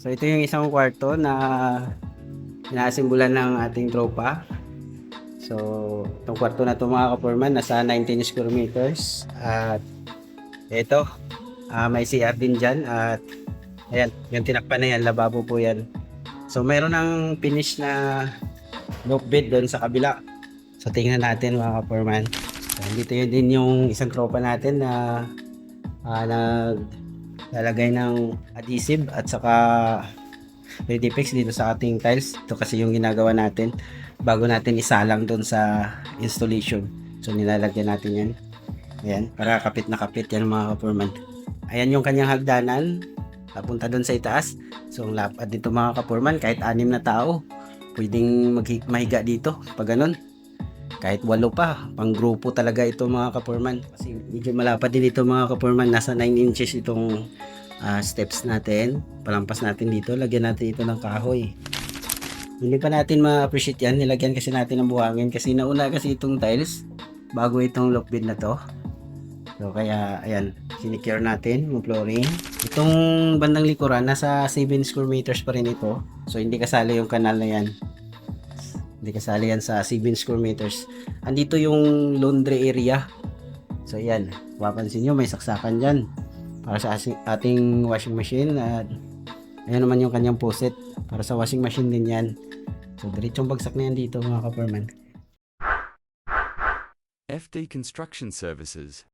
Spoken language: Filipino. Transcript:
So ito yung isang kwarto na inasimbulan ng ating tropa. So itong kwarto na ito mga kaporman, nasa 19 square meters. At ito, may CR din dyan. At ayan, yung tinakpan na yan, lababo po yan. So mayroon ng finish na loft bed doon sa kabila. So tingnan natin mga kaporman. So, dito yun din yung isang tropa natin na naglalagay ng adhesive at saka Redifix dito sa ating tiles. Ito kasi yung ginagawa natin bago natin isalang doon sa installation. So nilalagyan natin yan. Ayan, para kapit na kapit yan mga kaporman. Ayan yung kanyang hagdanan papunta doon sa itaas. So ang lapad dito mga kaporman, kahit 6 na tao pwedeng mahiga dito pag ganun. Kahit 8 pa, pang grupo talaga ito mga kaporman. Kasi medyo malapad din ito mga kaporman. Nasa 9 inches itong steps natin. Palampas natin dito, lagyan natin ito ng kahoy. Hindi pa natin ma-appreciate yan. Nilagyan kasi natin ng buhangin kasi nauna kasi itong tiles bago itong loft bed na to. So kaya ayan, sinicure natin yung flooring. Itong bandang likuran nasa 7 square meters pa rin ito. So hindi kasali yung kanal na yan. Hindi kasali yan sa 7 square meters. Andito yung laundry area. So ayan, mapapansin nyo may saksakan dyan para sa ating washing machine. At ayan naman yung kanyang faucet para sa washing machine din yan. So diretsong bagsak na yan dito mga kaperman. FD Construction Services.